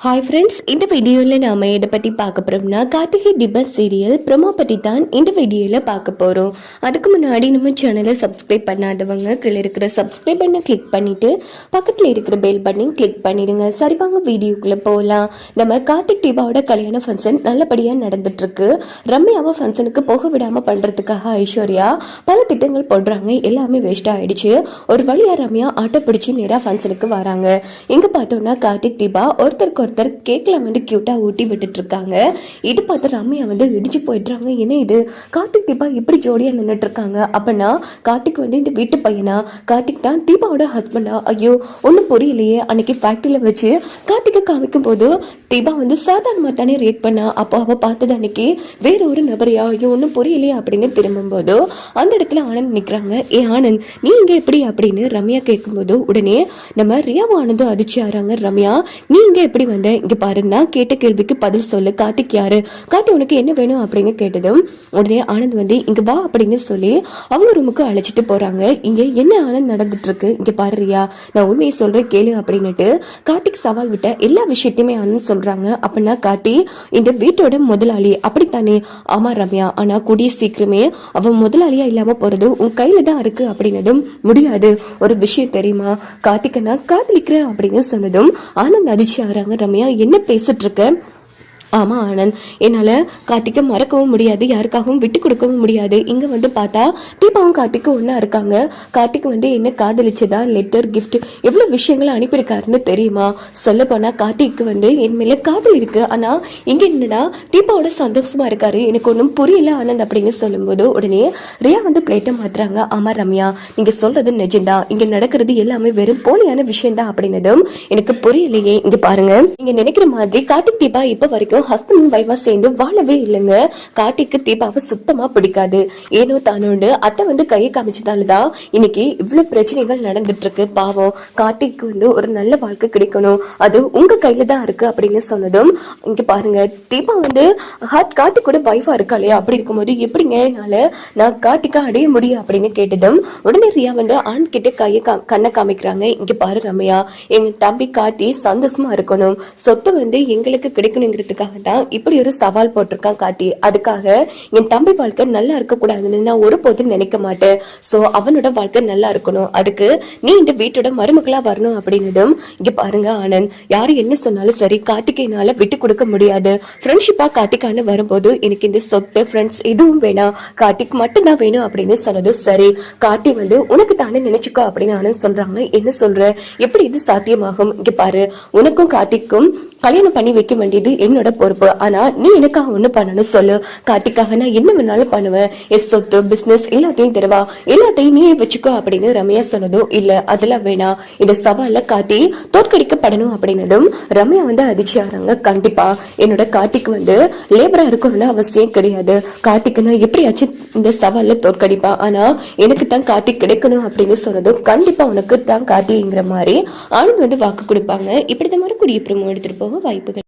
Hi friends, இந்த வீடியோவில் நாம் எதை பற்றி பார்க்க போகிறோம்னா கார்த்திகை டிபஸ் சீரியல் ப்ரொமோ பற்றி தான் இந்த வீடியோவில் பார்க்க போகிறோம். அதுக்கு முன்னாடி நம்ம சேனலை சப்ஸ்கிரைப் பண்ணாதவங்க கீழே இருக்கிற சப்ஸ்கிரைப் பண்ண கிளிக் பண்ணிவிட்டு பக்கத்தில் இருக்கிற பெல் பட்டனையும் கிளிக் பண்ணிடுங்க. சரி வாங்க வீடியோக்குள்ளே போகலாம். நம்ம கார்த்திக் தீபாவோட கல்யாண ஃபங்க்ஷன் நல்லபடியாக நடந்துட்டுருக்கு. ரம்யாவை ஃபங்க்ஷனுக்கு போக விடாமல் பண்ணுறதுக்காக ஐஸ்வர்யா பல திட்டங்கள் போடுறாங்க. எல்லாமே வேஸ்ட்டாக ஆகிடுச்சு. ஒரு வழியாக ரம்யா ஆட்டோ பிடிச்சி நேராக ஃபங்க்ஷனுக்கு வராங்க. இங்கே பார்த்தோம்னா கார்த்திக் தீபா ஒருத்தருக்கு கேக்ல கியூட்டா ஊட்டி விட்டுட்டு இருக்காங்க. இது பார்த்து ரம்யா இடிச்சு போயிடுறாங்க. என்ன இது, கார்த்திக் தீபா இப்படி ஜோடியா நின்றுட்டு இருக்காங்க. அப்பனா கார்த்திக் இந்த வீட்டு பையனா? கார்த்திக் தான் தீபாவோட ஹஸ்பண்டா? ஐயோ ஒன்றும் புரியலையே. அன்னைக்கு ஃபேக்டரியில வச்சு கார்த்திகை காமிக்கும் போது தீபா சாதாரணமா தானே ரியாக்ட் பண்ணா. அப்போ அவ பார்த்தது அன்னைக்கு வேற ஒரு நபரையா? ஐயோ ஒன்றும் புரியலையே அப்படின்னு திரும்பும் போது அந்த இடத்துல ஆனந்த் நிக்கிறாங்க. ஏ ஆனந்த், நீ இங்க எப்படி அப்படின்னு ரம்யா கேட்கும்போது உடனே நம்ம ரியாவும் ஆனந்தும் அதிர்ச்சி ஆறாங்க. ரம்யா, நீ இங்க எப்படி இங்க பாருன்னா கேட்ட கேள்விக்கு பதில் சொல்லு. கார்த்திக் யாரு? கார்த்திக் உனக்கு என்ன வேணும் அப்படின்னு கேட்டதும் உடனே ஆனந்த் இங்க வா அப்படின்னு சொல்லி அவங்க ரூமுக்கு அழைச்சிட்டு போறாங்க. இங்க என்ன ஆனந்த் நடந்துட்டு இருக்கு? இங்க பாருறியா, நான் உண்மையை சொல்றேன் கேளு அப்படின்னுட்டு கார்த்திக் சவால் விட்ட எல்லா விஷயத்தையுமே ஆனந்த் சொல்றாங்க. அப்படின்னா கார்த்தி இந்த வீட்டோட முதலாளி அப்படித்தானே? ஆமா ரம்யா, ஆனா கூடிய சீக்கிரமே அவன் முதலாளியா இல்லாம போறது உன் கையில தான் இருக்கு அப்படின்னதும் முடியாது. ஒரு விஷயம் தெரியுமா, கார்த்திகை நான் காதலிக்கிறேன் அப்படின்னு சொன்னதும் ஆனந்த் அதிர்ச்சி ஆறாங்க. ரம்யா, என்ன பேசிட்டு இருக்க? ஆமா ஆனந்த், என்னால கார்த்திகை மறக்கவும் முடியாது, யாருக்காகவும் விட்டு கொடுக்கவும் முடியாது. இங்க பார்த்தா தீபாவும் கார்த்திக்கும் ஒன்னா இருக்காங்க. கார்த்திக் என்ன காதலிச்சதா லெட்டர் கிஃப்ட் எவ்வளவு விஷயங்களை அனுப்பியிருக்காருன்னு தெரியுமா? சொல்ல போனா கார்த்திக்கு என் மேல காதல் இருக்கு. ஆனா இங்க என்னன்னா தீபாவோட சந்தோஷமா இருக்காரு. எனக்கு ஒன்றும் புரியல ஆனந்த் அப்படின்னு சொல்லும்போது உடனே ரியா பிளேட்டை மாத்துறாங்க. ஆமா ரம்யா, நீங்க சொல்றது நிஜம்தான். இங்க நடக்கிறது எல்லாமே வெறும் போலியான விஷயம் தான் அப்படின்னதும் எனக்கு புரியலையே. இங்க பாருங்க, நீங்க நினைக்கிற மாதிரி கார்த்திக் தீபா இப்ப வரைக்கும் ஹஸ்பண்ட் அண்ட் வைஃபா சேர்ந்து வாழவே இல்லைங்க. கார்த்திக்கு தீபாவை சுத்தமா பிடிக்காது. ஏனோ தானோண்டு அத்தை கையை காமிச்சதாலதான் இன்னைக்கு இவ்வளவு பிரச்சனைகள் நடந்துட்டு இருக்கு. பாவம் கார்த்திக்கு ஒரு நல்ல வாழ்க்கை கிடைக்கணும், அது உங்க கையில தான் இருக்கு அப்படின்னு சொன்னதும் இங்க பாருங்க, தீபா கார்த்திகோட வைஃபா இருக்காளே, அப்படி இருக்கும்போது எப்படிங்க என்னால நான் கார்த்திகா அடைய முடியும் அப்படின்னு கேட்டதும் உடனே ரியா ஆண் கிட்ட கையை கண்ணை காமிக்கிறாங்க. இங்க பாரு ரம்யா, எங்க தம்பி கார்த்தி சந்தோஷமா இருக்கணும், சொத்து எங்களுக்கு கிடைக்கணுங்கிறதுக்காக தான் இப்படி ஒரு சவால் போட்டிருக்கான் கார்த்தி. அதுக்காக என் தம்பி வாழ்க்கை நல்லா இருக்க கூடாதுன்னு நான் ஒருபோதும் நினைக்க மாட்டேன். சோ அவனோட வாழ்க்கை நல்லா இருக்கணும், அதுக்கு நீ இந்த வீட்டோட மருமகளா வரணும் அப்படின்னதும் இங்க பாருங்க ஆனந்த், யாரு என்ன சொன்னாலும் சரி கார்த்திகைனால விட்டு கொடுக்க முடியாது. ஃப்ரெண்ட்ஷிப்பா கார்த்திகான்னு வரும்போது எனக்கு இந்த சொத்து ஃப்ரெண்ட்ஸ் எதுவும் வேணாம், கார்த்திக் மட்டும் தான் வேணும் அப்படின்னு சொன்னது சரி. கார்த்தி உனக்கு தானே நினைச்சுக்கோ அப்படின்னு ஆனந்த் சொல்றாங்க. என்ன சொல்ற, எப்படி இது சாத்தியமாகும்? இங்க பாரு, உனக்கும் கார்த்திக்கும் கல்யாணம் பண்ணி வைக்க வேண்டியது என்னோட பொறுப்பு. ஆனா நீ எனக்காக ஒண்ணு பண்ணணும் சொல்லு. கார்த்திக்காக நான் என்ன வேணாலும் பண்ணுவேன். எஸ் சொத்து பிசினஸ் எல்லாத்தையும் தருவா, எல்லாத்தையும் நீயே வச்சுக்கோ அப்படின்னு ரம்யா சொன்னதும் இல்ல அதெல்லாம் வேணாம், இந்த சவால்ல கார்த்தி தோற்கடிக்கப்படணும் அப்படின்னதும் ரம்யா அதிர்ச்சி ஆறாங்க. கண்டிப்பா என்னோட கார்த்திக் லேபரா இருக்கணும்னு அவசியம் கிடையாது. கார்த்திக் நான் எப்படியாச்சும் இந்த சவால்ல தோற்கடிப்பா, ஆனா எனக்கு தான் கார்த்திக் கிடைக்கணும் அப்படின்னு சொன்னதும் கண்டிப்பா உனக்கு தான் கார்த்திங்கிற மாதிரி ஆனந்த் வாக்கு கொடுப்பாங்க. இப்படி தான் மறுபடியும் ப்ரோமோ எடுத்துட்டு போக வாய்ப்புகள்.